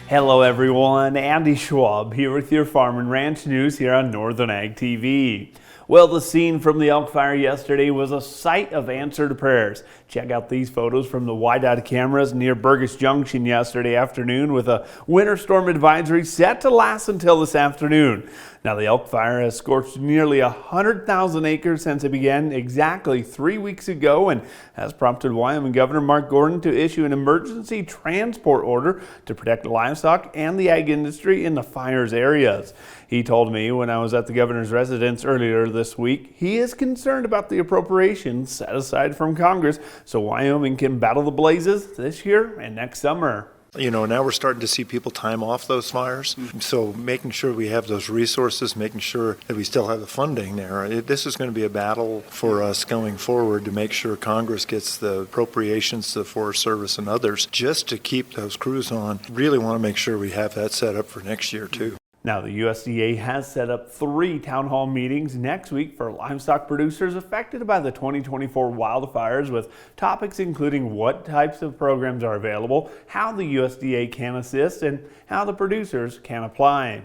Hello everyone, Andy Schwab here with your Farm and Ranch News here on Northern Ag TV. Well, the scene from the elk fire yesterday was a sight of answered prayers. Check out these photos from the wide-eyed cameras near Burgess Junction yesterday afternoon with a winter storm advisory set to last until this afternoon. Now, the elk fire has scorched nearly 100,000 acres since it began exactly 3 weeks ago and has prompted Wyoming Governor Mark Gordon to issue an emergency transport order to protect livestock and the ag industry in the fire's areas. He told me when I was at the governor's residence earlier this week, he is concerned about the appropriations set aside from Congress so Wyoming can battle the blazes this year and next summer. You know, now we're starting to see people time off those fires. So making sure we have those resources, making sure that we still have the funding there. This is going to be a battle for us going forward to make sure Congress gets the appropriations to the Forest Service and others just to keep those crews on. Really want to make sure we have that set up for next year too. Now, the USDA has set up 3 town hall meetings next week for livestock producers affected by the 2024 wildfires, with topics including what types of programs are available, how the USDA can assist, and how the producers can apply.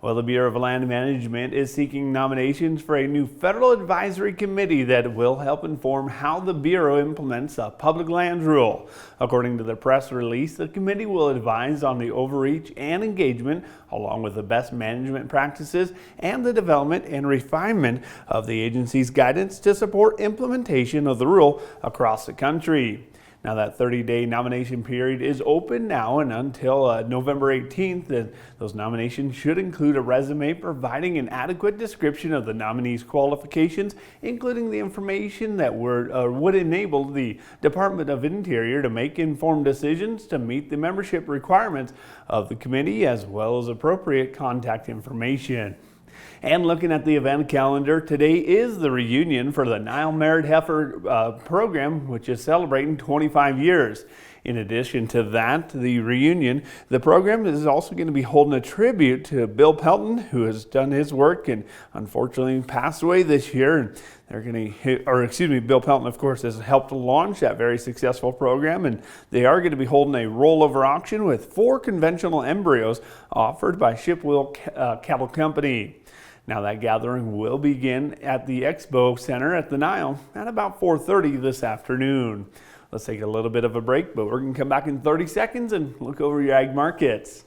Well, the Bureau of Land Management is seeking nominations for a new federal advisory committee that will help inform how the Bureau implements a public lands rule. According to the press release, the committee will advise on the overreach and engagement, along with the best management practices and the development and refinement of the agency's guidance to support implementation of the rule across the country. Now, that 30-day nomination period is open now and until November 18th. And those nominations should include a resume providing an adequate description of the nominee's qualifications, including the information that would enable the Department of Interior to make informed decisions to meet the membership requirements of the committee, as well as appropriate contact information. And looking at the event calendar, today is the reunion for the NILE Merit Heifer program, which is celebrating 25 years. In addition to that, the program is also going to be holding a tribute to Bill Pelton, who has done his work and unfortunately passed away this year. And they're going to, Bill Pelton, of course, has helped launch that very successful program, and they are going to be holding a rollover auction with 4 conventional embryos offered by Shipwheel Cattle Company. Now, that gathering will begin at the Expo Center at the NILE at about 4:30 this afternoon. Let's take a little bit of a break, but we're going to come back in 30 seconds and look over your ag markets.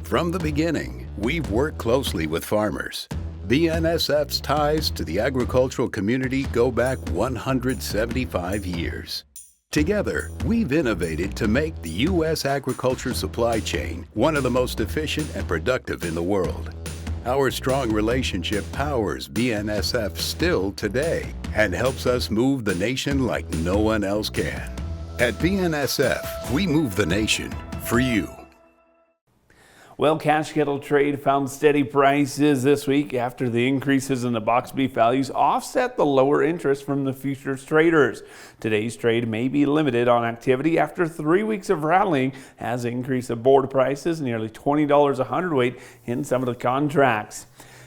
From the beginning, we've worked closely with farmers. BNSF's ties to the agricultural community go back 175 years. Together, we've innovated to make the U.S. agriculture supply chain one of the most efficient and productive in the world. Our strong relationship powers BNSF still today and helps us move the nation like no one else can. At BNSF, we move the nation for you. Well, cash cattle trade found steady prices this week after the increases in the box beef values offset the lower interest from the futures traders. Today's trade may be limited on activity after 3 weeks of rallying has increased the board prices nearly $20 a hundredweight in some of the contracts.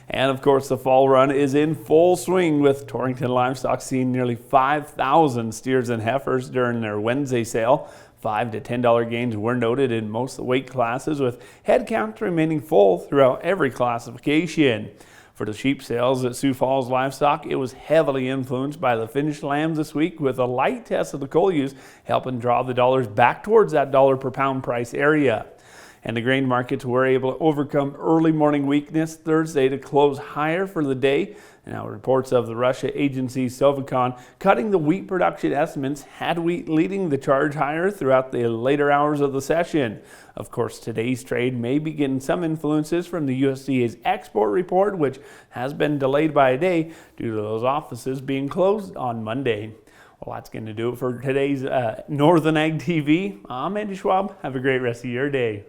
And of course, the fall run is in full swing, with Torrington Livestock seeing nearly 5,000 steers and heifers during their Wednesday sale. $5 to $10 gains were noted in most weight classes, with head count remaining full throughout every classification. For the sheep sales at Sioux Falls Livestock, it was heavily influenced by the finished lambs this week, with a light test of the coal ewes helping draw the dollars back towards that dollar per pound price area. And the grain markets were able to overcome early morning weakness Thursday to close higher for the day. Now, reports of the Russia agency Sovcon cutting the wheat production estimates had wheat leading the charge higher throughout the later hours of the session. Of course, today's trade may be getting some influences from the USDA's export report, which has been delayed by a day due to those offices being closed on Monday. Well, that's going to do it for today's Northern Ag TV. I'm Andy Schwab. Have a great rest of your day.